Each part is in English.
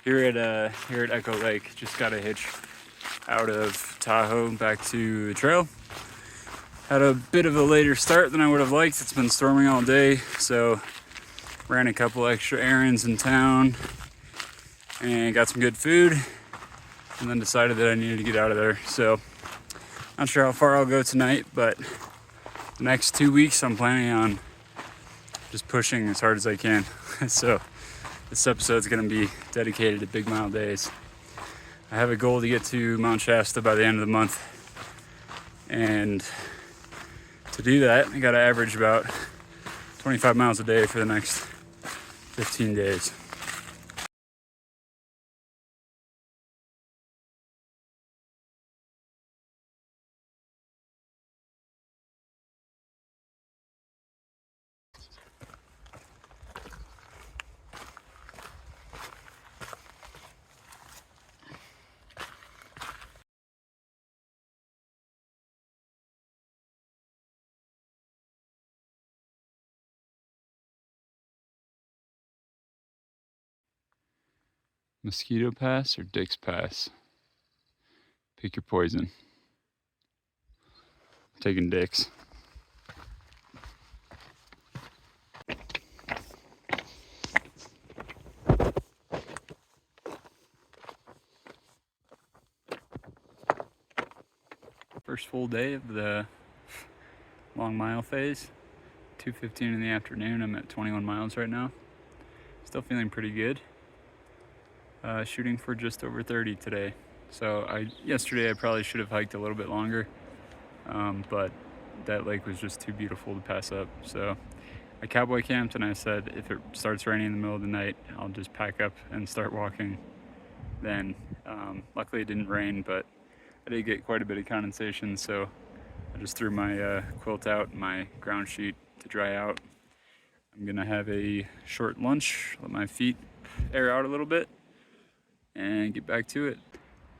here at Echo Lake. Just got a hitch out of Tahoe back to the trail. Had a bit of a later start than I would have liked. It's been storming all day, so ran a couple extra errands in town and got some good food, and then decided that I needed to get out of there. So not sure how far I'll go tonight, but the next 2 weeks I'm planning on just pushing as hard as I can. So this episode's gonna be dedicated to big mile days. I have a goal to get to Mount Shasta by the end of the month, and to do that I gotta average about 25 miles a day for the next 15 days. Mosquito Pass or Dick's Pass? Pick your poison. I'm taking Dick's. First full day of the long mile phase. 2:15 in the afternoon. I'm at 21 miles right now. Still feeling pretty good. Shooting for just over 30 today. So yesterday I probably should have hiked a little bit longer, but that lake was just too beautiful to pass up. So I cowboy camped, and I said if it starts raining in the middle of the night, I'll just pack up and start walking then. Luckily it didn't rain, but I did get quite a bit of condensation, so I just threw my quilt out, my ground sheet to dry out. I'm gonna have a short lunch, let my feet air out a little bit, and get back to it.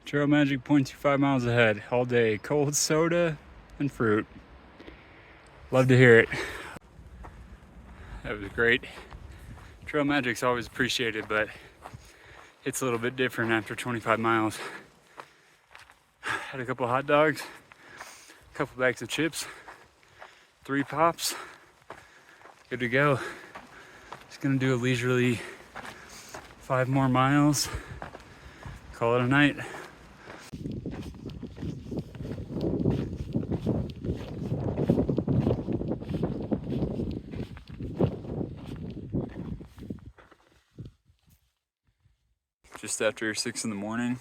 Trail Magic 0.25 miles ahead, all day, cold soda and fruit. Love to hear it. That was great. Trail Magic's always appreciated, but it's a little bit different after 25 miles. Had a couple hot dogs, a couple bags of chips, 3 pops, good to go. Just gonna do a leisurely 5 more miles, call it a night. Just after 6 in the morning.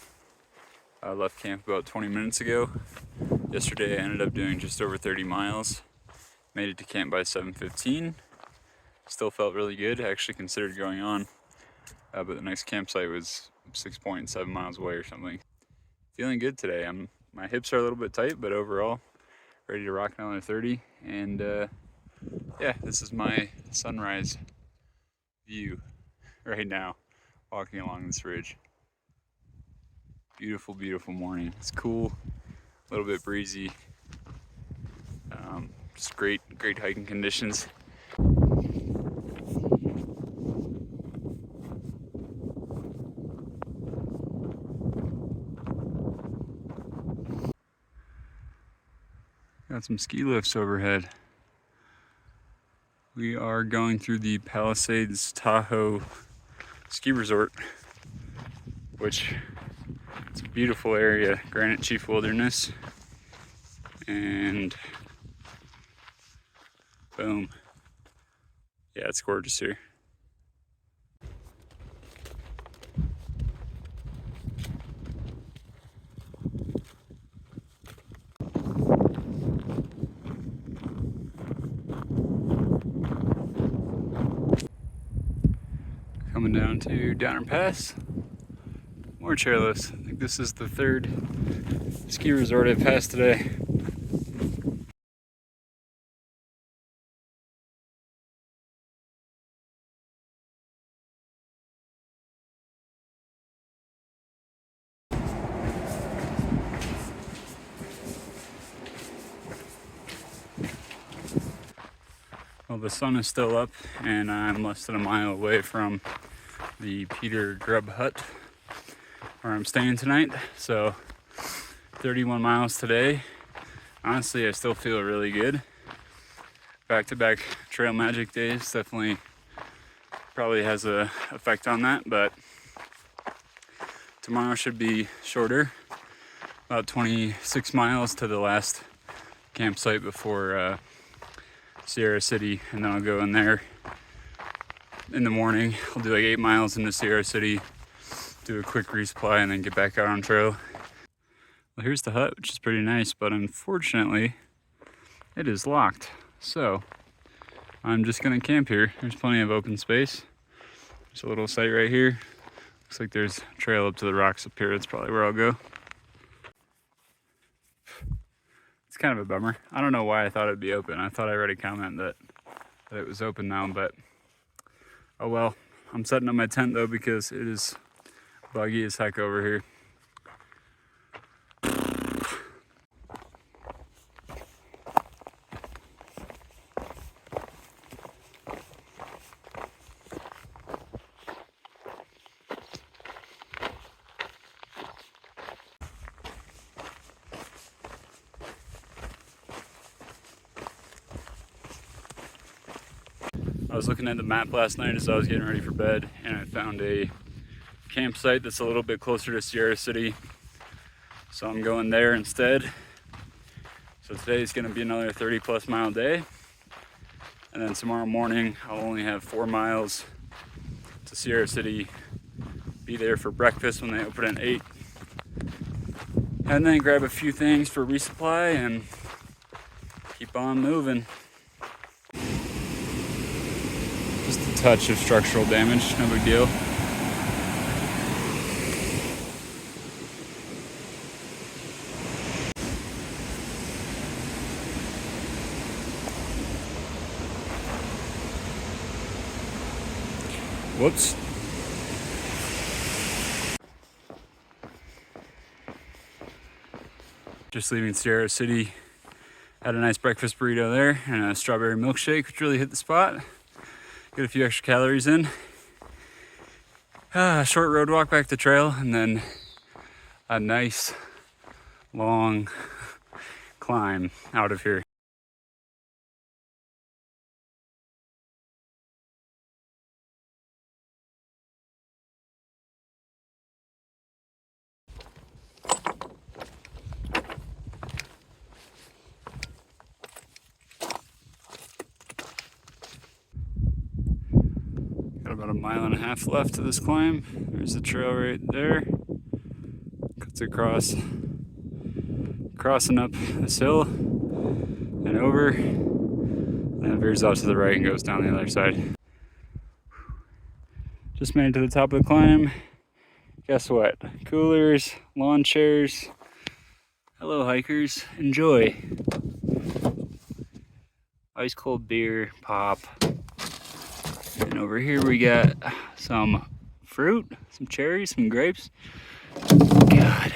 I left camp about 20 minutes ago. Yesterday I ended up doing just over 30 miles. Made it to camp by 7:15. Still felt really good. I actually considered going on, but the next campsite was 6.7 miles away or something. Feeling good today. My hips are a little bit tight, but overall ready to rock another 30. And yeah, this is my sunrise view right now, walking along this ridge. Beautiful, beautiful morning. It's cool, a little bit breezy. Just great hiking conditions. Got some ski lifts overhead. We are going through the Palisades Tahoe ski resort, which it's a beautiful area, Granite Chief Wilderness, and boom. Yeah, it's gorgeous here. Coming down to Downer Pass. More chairlifts. I think this is the 3rd ski resort I've passed today. Well, the sun is still up, and I'm less than a mile away from the Peter Grub Hut where I'm staying tonight. So 31 miles today. Honestly, I still feel really good. Back-to-back trail magic days definitely probably has a effect on that, but tomorrow should be shorter, about 26 miles to the last campsite before Sierra City, and then I'll go in there in the morning. I'll do like 8 miles into Sierra City, do a quick resupply, and then get back out on trail. Well, here's the hut, which is pretty nice, but unfortunately it is locked. So I'm just gonna camp here. There's plenty of open space. There's a little site right here. Looks like there's a trail up to the rocks up here. That's probably where I'll go. It's kind of a bummer. I don't know why I thought it'd be open. I thought I read a comment that it was open now, but oh well. I'm setting up my tent though because it is buggy as heck over here. I was looking at the map last night as I was getting ready for bed, and I found a campsite that's a little bit closer to Sierra City. So I'm going there instead. So today's gonna be another 30+ mile day. And then tomorrow morning, I'll only have 4 miles to Sierra City. Be there for breakfast when they open at 8. And then grab a few things for resupply and keep on moving. Just a touch of structural damage, no big deal. Whoops. Just leaving Sierra City. Had a nice breakfast burrito there and a strawberry milkshake, which really hit the spot. Get a few extra calories in. Short road walk back to trail, and then a nice long climb out of here. Got about 1.5 miles left to this climb. There's the trail right there. Cuts across, crossing up this hill and over, and then it veers off to the right and goes down the other side. Just made it to the top of the climb. Guess what? Coolers, lawn chairs. Hello hikers, enjoy. Ice cold beer, pop. And over here we got some fruit, some cherries, some grapes. God,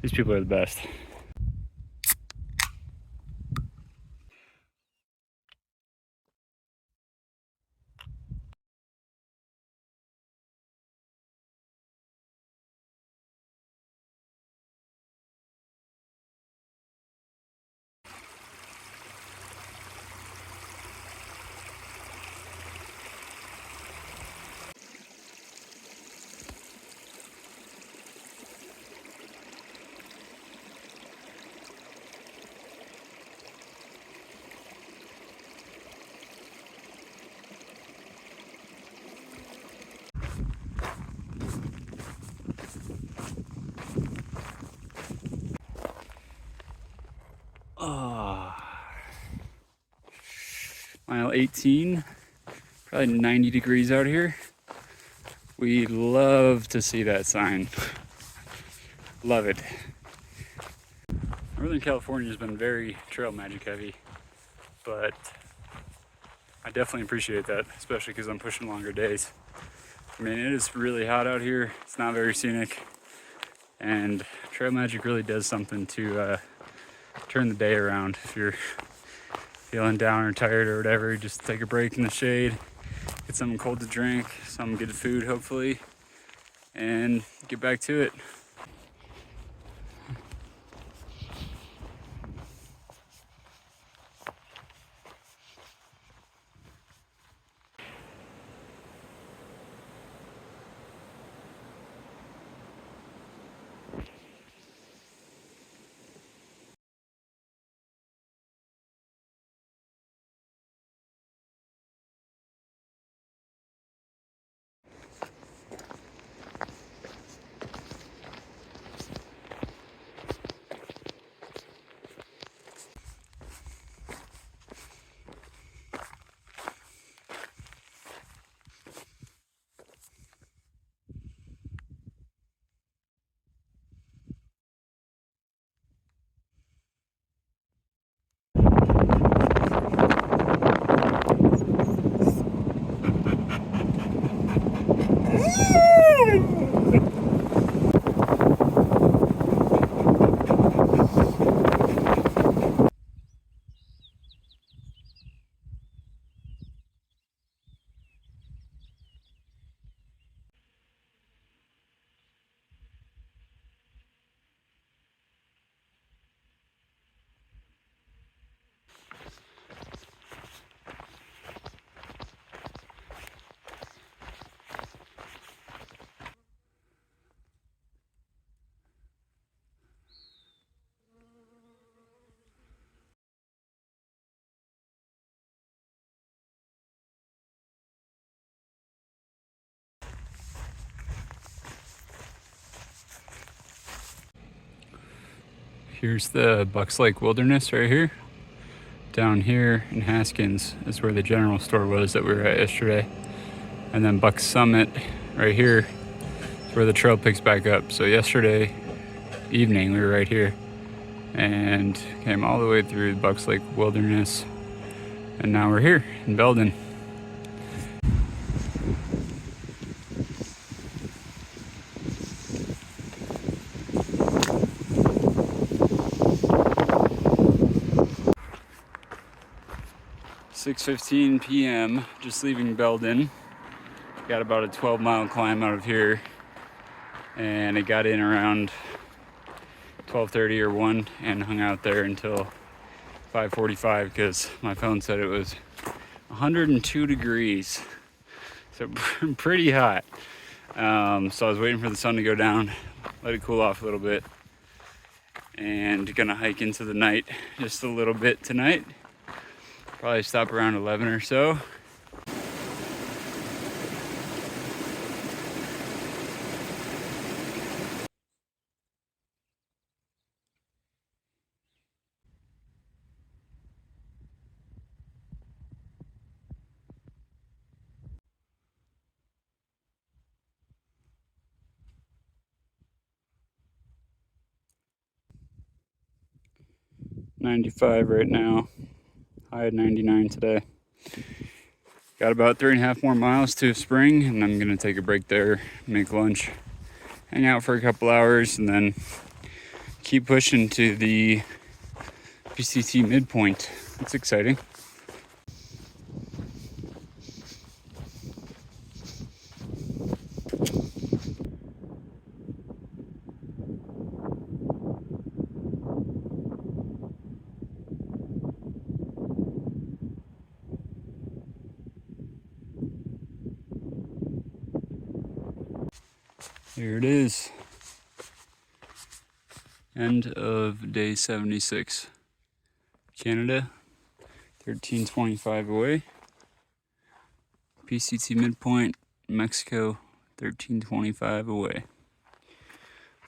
these people are the best. Mile 18, probably 90 degrees out here. We love to see that sign. Love it. Northern California has been very trail magic heavy, but I definitely appreciate that, especially because I'm pushing longer days. I mean, it is really hot out here. It's not very scenic, and trail magic really does something to turn the day around. If you're feeling down or tired or whatever, just take a break in the shade, get something cold to drink, some good food hopefully, and get back to it. Here's the Bucks Lake Wilderness right here. Down here in Haskins is where the general store was that we were at yesterday. And then Bucks Summit right here is where the trail picks back up. So yesterday evening we were right here and came all the way through the Bucks Lake Wilderness. And now we're here in Belden. "6:15 p.m. just leaving Belden. Got about a 12-mile climb out of here, and I got in around 12:30 or 1 and hung out there until 5:45 because my phone said it was 102 degrees, so pretty hot. So I was waiting for the sun to go down, let it cool off a little bit, and gonna hike into the night just a little bit tonight. Probably stop around 11 or so. "95 right now, high at 99 today. Got about 3.5 more miles to spring, and I'm gonna take a break there, make lunch, hang out for a couple hours, and then keep pushing to the PCT midpoint. It's exciting. Here it is. End of day 76. Canada, 1325 away. PCT midpoint, Mexico, 1325 away.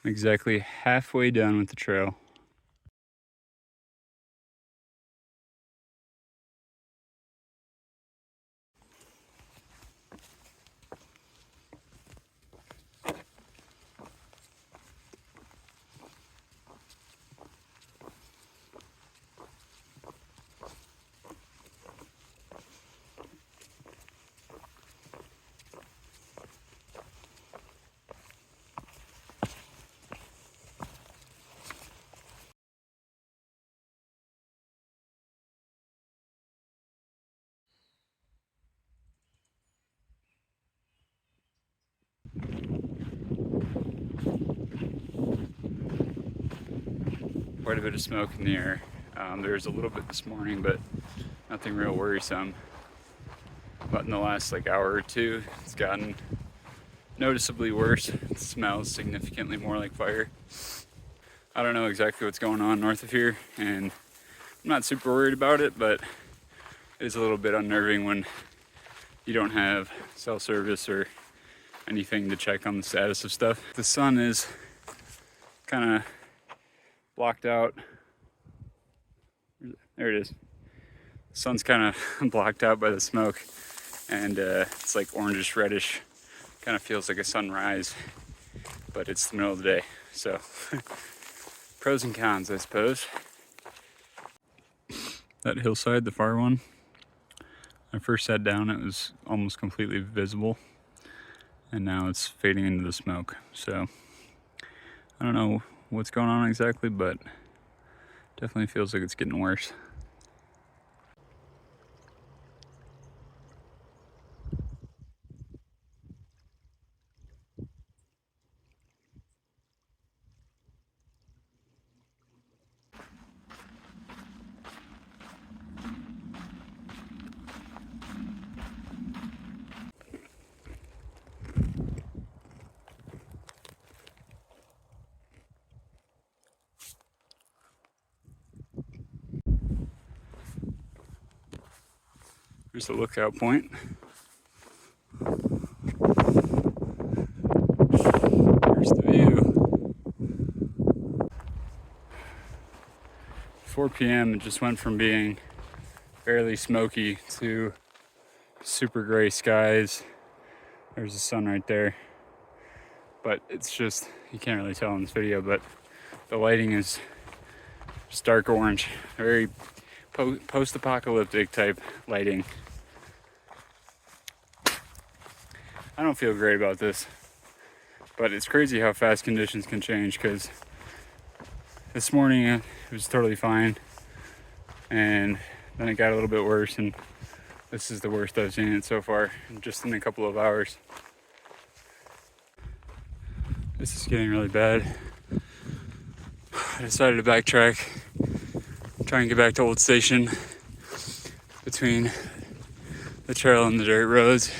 I'm exactly halfway done with the trail. quite a bit of smoke in the air. There's a little bit this morning, but nothing real worrisome. But in the last hour or two, it's gotten noticeably worse. It smells significantly more like fire. I don't know exactly what's going on north of here, and I'm not super worried about it, but it is a little bit unnerving when you don't have cell service or anything to check on the status of stuff. The sun is kind of blocked out. There it is. The sun's kind of blocked out by the smoke, and it's like orangish reddish. Kind of feels like a sunrise, but it's the middle of the day. So pros and cons, I suppose. That hillside, the far one, when I first sat down, it was almost completely visible, and now it's fading into the smoke. So I don't know what's going on exactly, but definitely feels like it's getting worse. Here's the lookout point. Here's the view. 4 p.m. it just went from being fairly smoky to super gray skies. There's the sun right there. But it's just, you can't really tell in this video, but the lighting is just dark orange. Very post-apocalyptic type lighting. I don't feel great about this, but it's crazy how fast conditions can change, because this morning it was totally fine, and then it got a little bit worse, and this is the worst I've seen it so far, just in a couple of hours. This is getting really bad. I decided to backtrack, try and get back to Old Station between the trail and the dirt roads.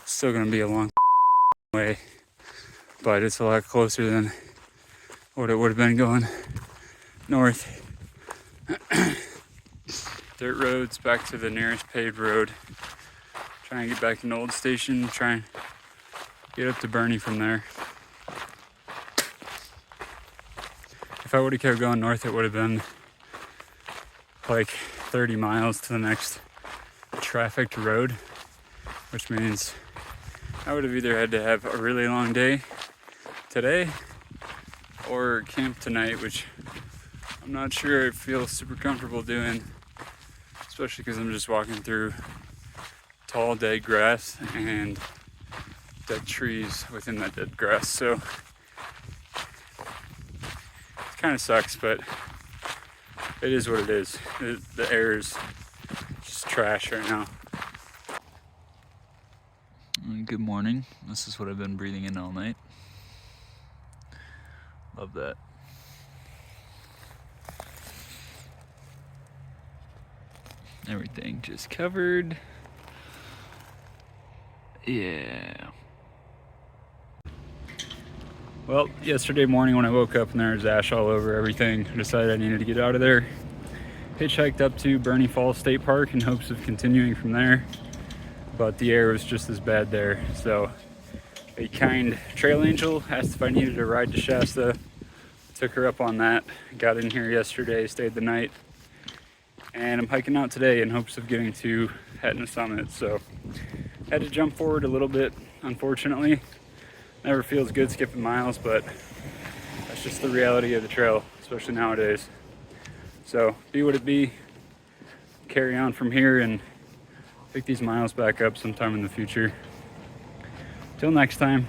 Still gonna be a long way, but it's a lot closer than what it would have been going north. Dirt roads back to the nearest paved road. Try and get back to Old Station, try and get up to Bernie from there. If I would have kept going north, it would have been like 30 miles to the next trafficked road, which means I would have either had to have a really long day today or camp tonight, which I'm not sure I feel super comfortable doing, especially because I'm just walking through tall dead grass and dead trees within that dead grass. So it kind of sucks, but it is what it is. The air is just trash right now. Good morning. This is what I've been breathing in all night. Love that. Everything just covered. Yeah. Well, yesterday morning when I woke up and there was ash all over everything, I decided I needed to get out of there. Hitchhiked up to Bernie Falls State Park in hopes of continuing from there, but the air was just as bad there. So a kind trail angel asked if I needed a ride to Shasta. I took her up on that. Got in here yesterday, stayed the night, and I'm hiking out today in hopes of getting to Hetna Summit. So had to jump forward a little bit, unfortunately. Never feels good skipping miles, but that's just the reality of the trail, especially nowadays. So be what it be, carry on from here and pick these miles back up sometime in the future. Till next time.